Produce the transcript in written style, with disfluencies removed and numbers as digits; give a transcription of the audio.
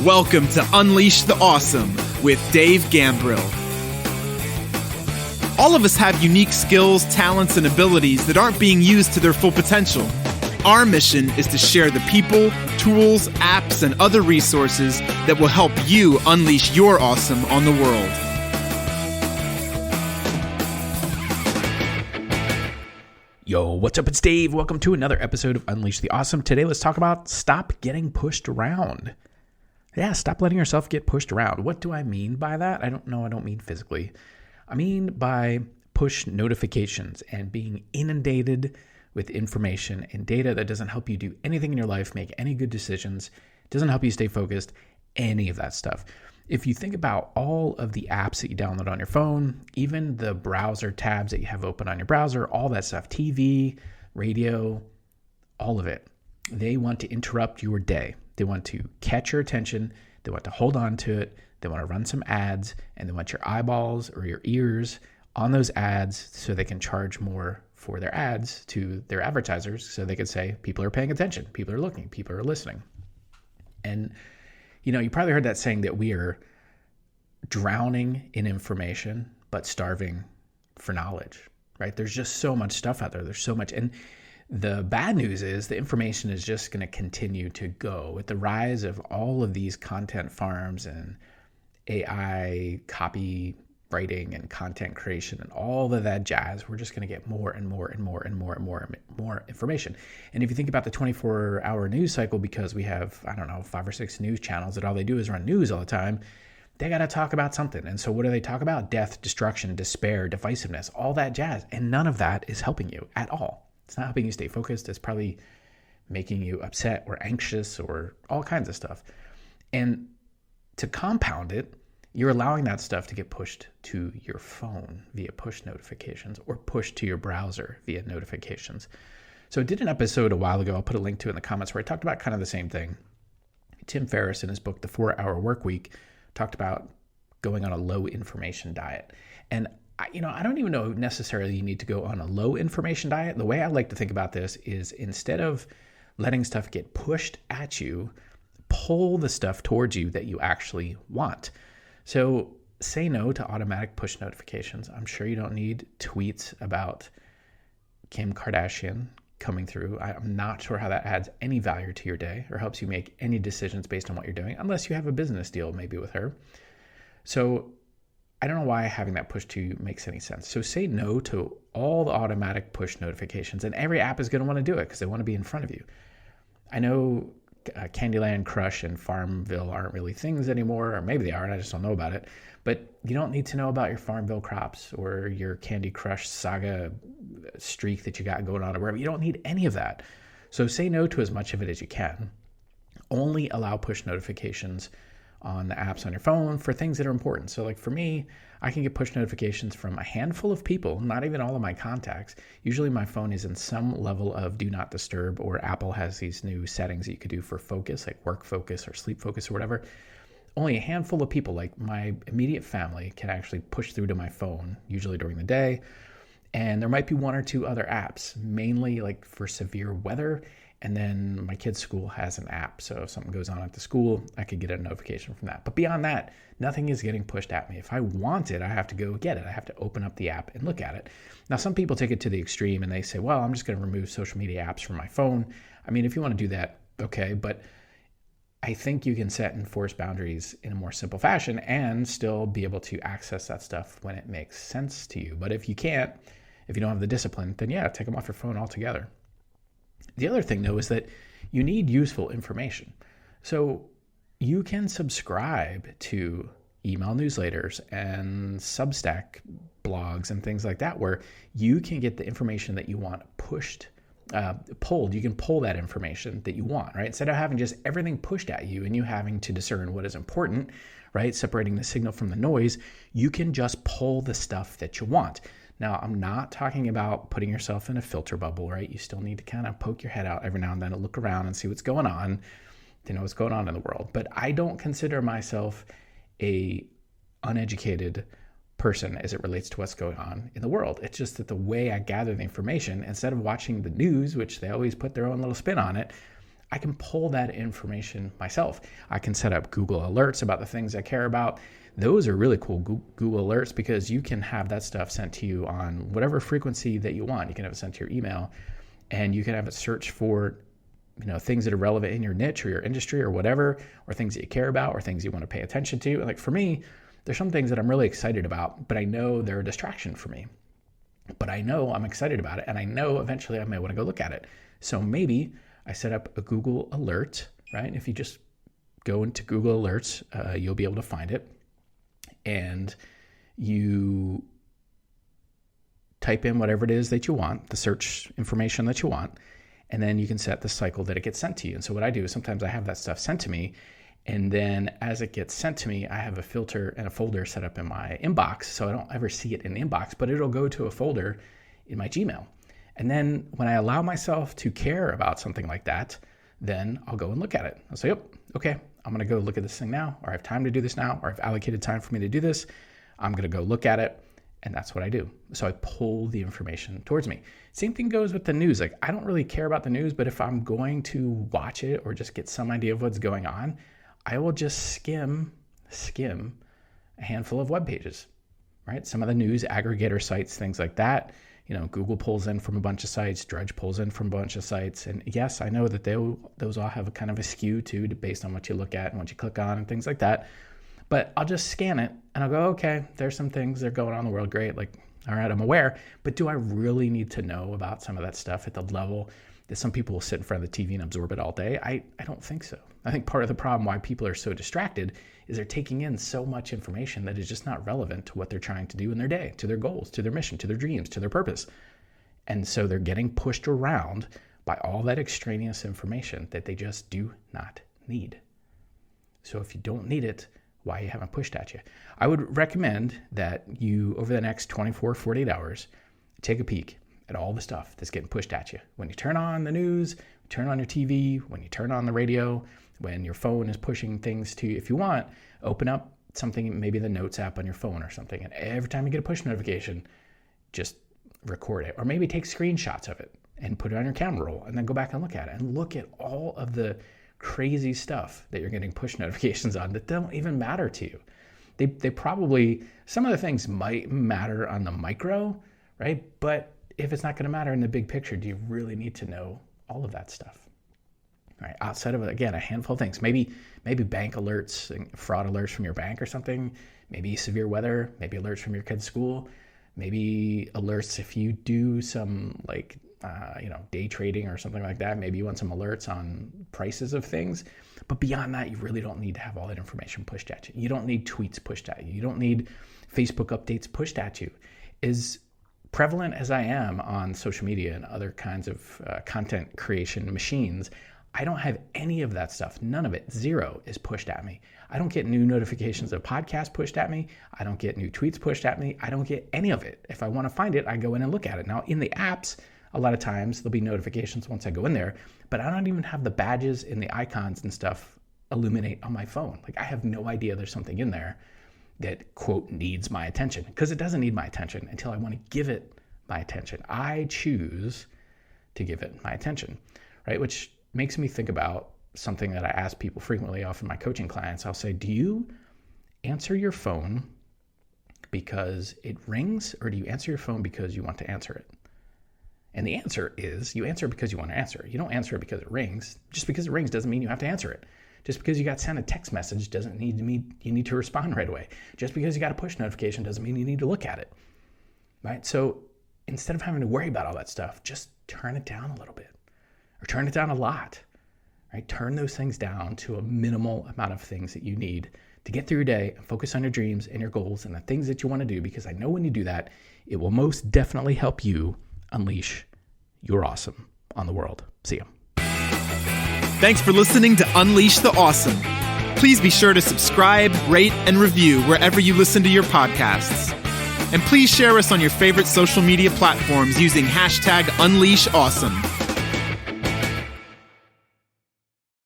Welcome to Unleash the Awesome with Dave Gambrill. All of us have unique skills, talents, and abilities that aren't being used to their full potential. Our mission is to share the people, tools, apps, and other resources that will help you unleash your awesome on the world. Yo, what's up? It's Dave. Welcome to another episode of Unleash the Awesome. Today, let's talk about stop getting pushed around. Yeah, stop letting yourself get pushed around. What do I mean by that? I don't mean physically. I mean by push notifications and being inundated with information and data that doesn't help you do anything in your life, make any good decisions, doesn't help you stay focused, any of that stuff. If you think about all of the apps that you download on your phone, even the browser tabs that you have open on your browser, all that stuff, TV, radio, all of it, they want to interrupt your day. They want to catch your attention. They want to hold on to it. They want to run some ads, and they want your eyeballs or your ears on those ads so they can charge more for their ads to their advertisers so they can say, people are paying attention, people are looking, people are listening. And, you probably heard that saying that we are drowning in information, but starving for knowledge, right? There's just so much stuff out there. There's so much. And the bad news is the information is just going to continue to go. With the rise of all of these content farms and AI copywriting and content creation and all of that jazz, we're just going to get more and more and more and more and more and more information. And if you think about the 24-hour news cycle, because we have, 5 or 6 news channels that all they do is run news all the time, they got to talk about something. And so what do they talk about? Death, destruction, despair, divisiveness, all that jazz. And none of that is helping you at all. It's not helping you stay focused. It's probably making you upset or anxious or all kinds of stuff. And to compound it, you're allowing that stuff to get pushed to your phone via push notifications or pushed to your browser via notifications. So I did an episode a while ago, I'll put a link to it in the comments, where I talked about kind of the same thing. Tim Ferriss, in his book, The 4-Hour Workweek, talked about going on a low information diet. And I don't even know necessarily you need to go on a low information diet. The way I like to think about this is, instead of letting stuff get pushed at you, pull the stuff towards you that you actually want. So say no to automatic push notifications. I'm sure you don't need tweets about Kim Kardashian coming through. I'm not sure how that adds any value to your day or helps you make any decisions based on what you're doing, unless you have a business deal maybe with her. So I don't know why having that push to you makes any sense. So say no to all the automatic push notifications, and every app is going to want to do it because they want to be in front of you. I know Candyland Crush and Farmville aren't really things anymore, or maybe they are and I just don't know about it. But you don't need to know about your Farmville crops or your Candy Crush saga streak that you got going on or wherever. You don't need any of that. So say no to as much of it as you can. Only allow push notifications on the apps on your phone for things that are important. So like for me, I can get push notifications from a handful of people, not even all of my contacts. Usually my phone is in some level of do not disturb, or Apple has these new settings that you could do for focus, like work focus or sleep focus or whatever. Only a handful of people, like my immediate family, can actually push through to my phone, usually during the day. And there might be 1 or 2 other apps, mainly like for severe weather. And then my kid's school has an app. So if something goes on at the school, I could get a notification from that. But beyond that, nothing is getting pushed at me. If I want it, I have to go get it. I have to open up the app and look at it. Now, some people take it to the extreme and they say, well, I'm just going to remove social media apps from my phone. I mean, if you want to do that, okay. But I think you can set and enforce boundaries in a more simple fashion and still be able to access that stuff when it makes sense to you. But if you can't, if you don't have the discipline, then yeah, take them off your phone altogether. The other thing, though, is that you need useful information. So you can subscribe to email newsletters and Substack blogs and things like that, where you can get the information that you want pulled. You can pull that information that you want, right? Instead of having just everything pushed at you and you having to discern what is important, right? Separating the signal from the noise, you can just pull the stuff that you want. Now, I'm not talking about putting yourself in a filter bubble, right? You still need to kind of poke your head out every now and then and look around and see what's going on, to know what's going on in the world. But I don't consider myself a uneducated person as it relates to what's going on in the world. It's just that the way I gather the information, instead of watching the news, which they always put their own little spin on it, I can pull that information myself. I can set up Google alerts about the things I care about. Those are really cool, Google alerts, because you can have that stuff sent to you on whatever frequency that you want. You can have it sent to your email, and you can have it search for things that are relevant in your niche or your industry or whatever, or things that you care about or things you want to pay attention to. Like for me, there's some things that I'm really excited about, but I know they're a distraction for me. But I know I'm excited about it, and I know eventually I may want to go look at it. So maybe I set up a Google alert, right? If you just go into Google Alerts, you'll be able to find it. And you type in whatever it is that you want, the search information that you want, and then you can set the cycle that it gets sent to you. And so what I do is sometimes I have that stuff sent to me, and then as it gets sent to me, I have a filter and a folder set up in my inbox, so I don't ever see it in the inbox, but it'll go to a folder in my Gmail. And then when I allow myself to care about something like that, then I'll go and look at it. I'll say, okay, I'm going to go look at this thing now, or I have time to do this now, or I've allocated time for me to do this. I'm going to go look at it. And that's what I do. So I pull the information towards me. Same thing goes with the news. Like I don't really care about the news, but if I'm going to watch it or just get some idea of what's going on, I will just skim a handful of web pages, right? Some of the news aggregator sites, things like that. Google pulls in from a bunch of sites, Drudge pulls in from a bunch of sites. And yes, I know that those all have a kind of a skew too, based on what you look at and what you click on and things like that. But I'll just scan it and I'll go, okay, there's some things that are going on in the world. Great. Like, all right, I'm aware. But do I really need to know about some of that stuff at the level that some people will sit in front of the TV and absorb it all day? I don't think so. I think part of the problem why people are so distracted is they're taking in so much information that is just not relevant to what they're trying to do in their day, to their goals, to their mission, to their dreams, to their purpose. And so they're getting pushed around by all that extraneous information that they just do not need. So if you don't need it, why you haven't pushed at you? I would recommend that you, over the next 24, 48 hours, take a peek at all the stuff that's getting pushed at you. When you turn on the news, turn on your TV, when you turn on the radio, when your phone is pushing things to you, if you want, open up something, maybe the Notes app on your phone or something, and every time you get a push notification, just record it. Or maybe take screenshots of it and put it on your camera roll and then go back and look at it and look at all of the crazy stuff that you're getting push notifications on that don't even matter to you. They probably, some of the things might matter on the micro, right? But if it's not going to matter in the big picture, do you really need to know all of that stuff? All right, outside of, again, a handful of things, maybe bank alerts, fraud alerts from your bank or something, maybe severe weather, maybe alerts from your kid's school, maybe alerts if you do some day trading or something like that. Maybe you want some alerts on prices of things. But beyond that, you really don't need to have all that information pushed at you. You don't need tweets pushed at you. You don't need Facebook updates pushed at you. As prevalent as I am on social media and other kinds of content creation machines, I don't have any of that stuff. None of it. Zero is pushed at me. I don't get new notifications of podcasts pushed at me. I don't get new tweets pushed at me. I don't get any of it. If I want to find it, I go in and look at it. Now, in the apps, a lot of times there'll be notifications once I go in there, but I don't even have the badges and the icons and stuff illuminate on my phone. Like I have no idea there's something in there that, quote, needs my attention, because it doesn't need my attention until I want to give it my attention. I choose to give it my attention, right? Which makes me think about something that I ask people frequently, often my coaching clients. I'll say, do you answer your phone because it rings, or do you answer your phone because you want to answer it? And the answer is you answer because you want to answer. You don't answer it because it rings. Just because it rings doesn't mean you have to answer it. Just because you got sent a text message doesn't mean you need to respond right away. Just because you got a push notification doesn't mean you need to look at it, right? So instead of having to worry about all that stuff, just turn it down a little bit, or turn it down a lot, right? Turn those things down to a minimal amount of things that you need to get through your day and focus on your dreams and your goals and the things that you want to do, because I know when you do that, it will most definitely help you unleash your awesome on the world. See ya. Thanks for listening to Unleash the Awesome. Please be sure to subscribe, rate, and review wherever you listen to your podcasts. And please share us on your favorite social media platforms using #UnleashAwesome.